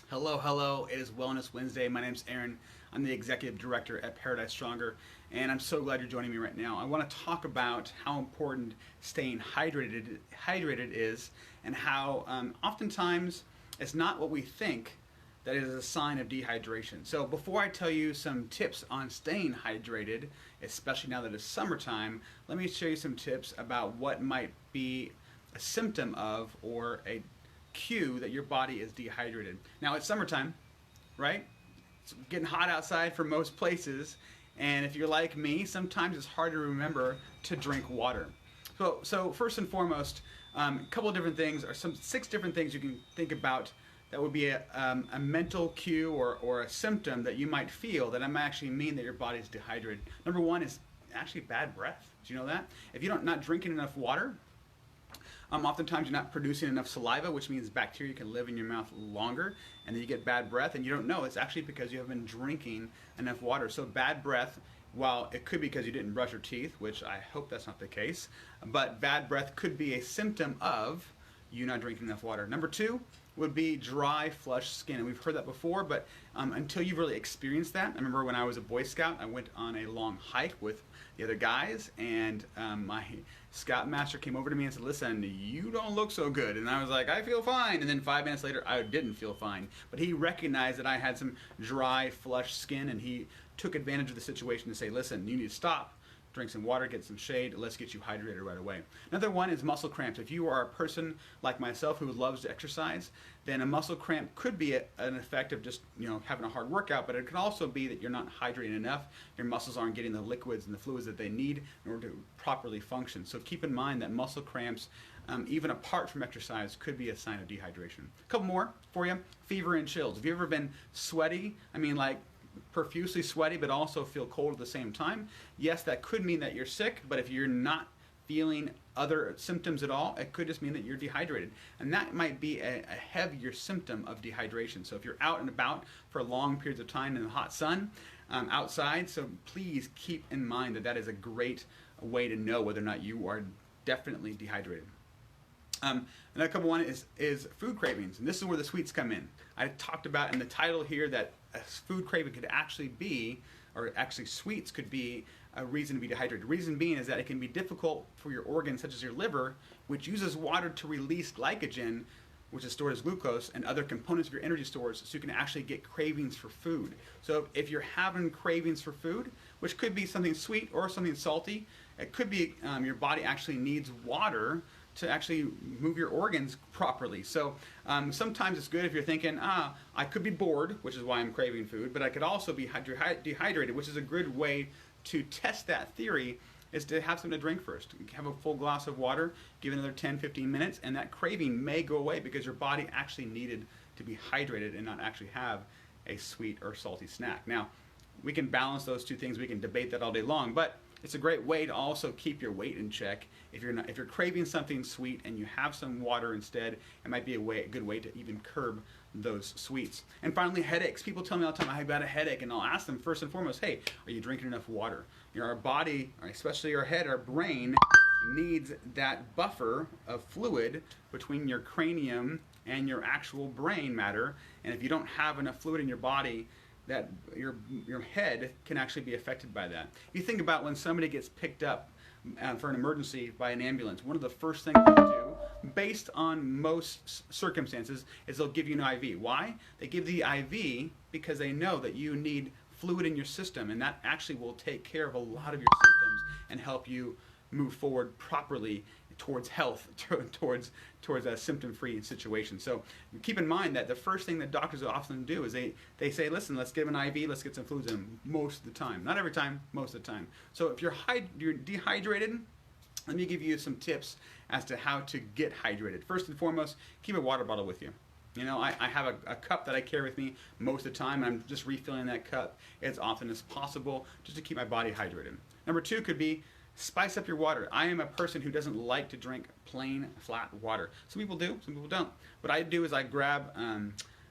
Hello, hello. It is Wellness Wednesday. My name's Aaron. I'm the executive director at Paradise Stronger, and I'm so glad you're joining me right now. I want to talk about how important staying hydrated is, and how oftentimes it's not what we think that it is a sign of dehydration. So before I tell you some tips on staying hydrated, especially now that it's summertime, let me show you some tips about what might be a symptom of or a cue that your body is dehydrated. Now it's summertime, right? It's getting hot outside for most places, and if you're like me, sometimes it's hard to remember to drink water. So first and foremost, a couple of different things, or some 6 different things you can think about that would be a mental cue or a symptom that you might feel that might actually mean that your body's dehydrated. Number 1 is actually bad breath. Do you know that? If you're not drinking enough water, oftentimes you're not producing enough saliva, which means bacteria can live in your mouth longer, and then you get bad breath, and you don't know. It's actually because you haven't been drinking enough water. So bad breath, while it could be because you didn't brush your teeth, which I hope that's not the case, but bad breath could be a symptom of you not drinking enough water. Number 2 would be dry, flushed skin. And we've heard that before, but until you've really experienced that. I remember when I was a Boy Scout, I went on a long hike with the other guys, and my scoutmaster came over to me and said, "Listen, you don't look so good." And I was like, "I feel fine." And then 5 minutes later, I didn't feel fine. But he recognized that I had some dry, flushed skin, and he took advantage of the situation to say, "Listen, you need to stop. Drink some water, get some shade, let's get you hydrated right away." Another one is muscle cramps. If you are a person like myself who loves to exercise, then a muscle cramp could be an effect of just having a hard workout, but it can also be that you're not hydrating enough. Your muscles aren't getting the liquids and the fluids that they need in order to properly function. So keep in mind that muscle cramps, even apart from exercise, could be a sign of dehydration. A couple more for you. Fever and chills. Have you ever been sweaty? I mean, like profusely sweaty, but also feel cold at the same time? Yes, that could mean that you're sick, but if you're not feeling other symptoms at all, it could just mean that you're dehydrated. And that might be a heavier symptom of dehydration. So if you're out and about for long periods of time in the hot sun, outside, so please keep in mind that that is a great way to know whether or not you are definitely dehydrated. Another couple one is food cravings, and this is where the sweets come in. I talked about in the title here that a food craving could actually be, or actually sweets could be, a reason to be dehydrated. The reason being is that it can be difficult for your organs, such as your liver, which uses water to release glycogen, which is stored as glucose, and other components of your energy stores, so you can actually get cravings for food. So if you're having cravings for food, which could be something sweet or something salty, it could be your body actually needs water to actually move your organs properly. So sometimes it's good if you're thinking, I could be bored, which is why I'm craving food, but I could also be dehydrated, which is a good way to test that theory, is to have something to drink first. Have a full glass of water, give it another 10-15 minutes, and that craving may go away because your body actually needed to be hydrated and not actually have a sweet or salty snack. Now, we can balance those two things. We can debate that all day long, but it's a great way to also keep your weight in check. If you're craving something sweet and you have some water instead, it might be a good way to even curb those sweets. And finally, headaches. People tell me all the time, "I've got a headache," and I'll ask them first and foremost, "Hey, are you drinking enough water?" Our body, especially our head, our brain, needs that buffer of fluid between your cranium and your actual brain matter. And if you don't have enough fluid in your body, that your head can actually be affected by that. If you think about when somebody gets picked up for an emergency by an ambulance, one of the first things they do, based on most circumstances, is they'll give you an IV. Why? They give the IV because they know that you need fluid in your system, and that actually will take care of a lot of your symptoms and help you move forward properly towards health, towards a symptom-free situation. So keep in mind that the first thing that doctors often do is they say, "Listen, let's give an IV, let's get some fluids in them," most of the time. Not every time, most of the time. So if you're dehydrated, let me give you some tips as to how to get hydrated. First and foremost, keep a water bottle with you. I have a cup that I carry with me most of the time, and I'm just refilling that cup as often as possible just to keep my body hydrated. Number 2 could be spice up your water. I am a person who doesn't like to drink plain, flat water. Some people do, some people don't. What I do is I grab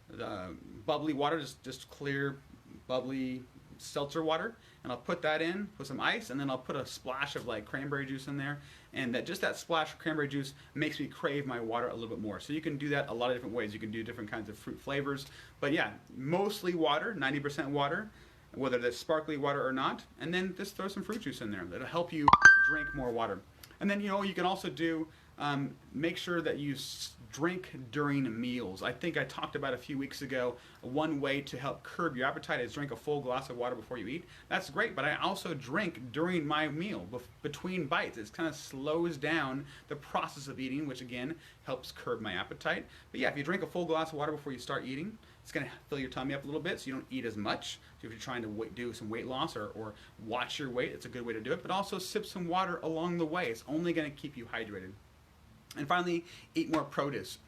the bubbly water, just clear, bubbly seltzer water, and I'll put that in with some ice, and then I'll put a splash of like cranberry juice in there, and just that splash of cranberry juice makes me crave my water a little bit more. So you can do that a lot of different ways. You can do different kinds of fruit flavors, but yeah, mostly water, 90% water, whether that's sparkly water or not, and then just throw some fruit juice in there. That'll help you drink more water. And then, you can also do, make sure that you drink during meals. I think I talked about a few weeks ago, one way to help curb your appetite is drink a full glass of water before you eat. That's great, but I also drink during my meal, between bites. It kind of slows down the process of eating, which again, helps curb my appetite. But yeah, if you drink a full glass of water before you start eating, it's going to fill your tummy up a little bit so you don't eat as much. So if you're trying to do some weight loss or watch your weight, it's a good way to do it. But also sip some water along the way. It's only going to keep you hydrated. And finally, eat more produce.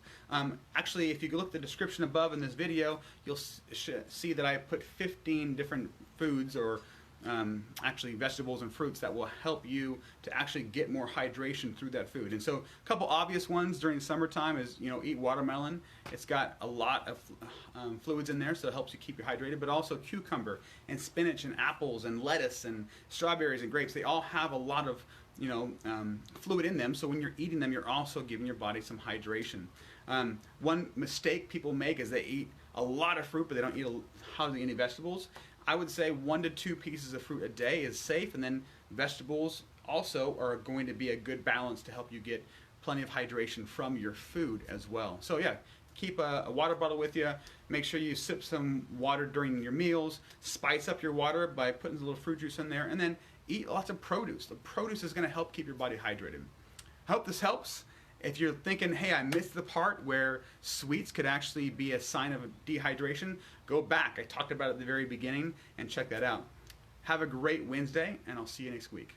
Actually, if you look at the description above in this video, you'll see that I put 15 different foods or actually vegetables and fruits that will help you to actually get more hydration through that food. And so a couple obvious ones during summertime is, eat watermelon. It's got a lot of fluids in there, so it helps you keep you hydrated, but also cucumber and spinach and apples and lettuce and strawberries and grapes. They all have a lot of fluid in them, so when you're eating them, you're also giving your body some hydration. One mistake people make is they eat a lot of fruit, but they don't eat hardly any vegetables. I would say 1 to 2 pieces of fruit a day is safe, and then vegetables also are going to be a good balance to help you get plenty of hydration from your food as well. So yeah, keep a water bottle with you. Make sure you sip some water during your meals. Spice up your water by putting a little fruit juice in there, and then eat lots of produce. The produce is going to help keep your body hydrated. I hope this helps. If you're thinking, hey, I missed the part where sweets could actually be a sign of dehydration, go back. I talked about it at the very beginning and check that out. Have a great Wednesday, and I'll see you next week.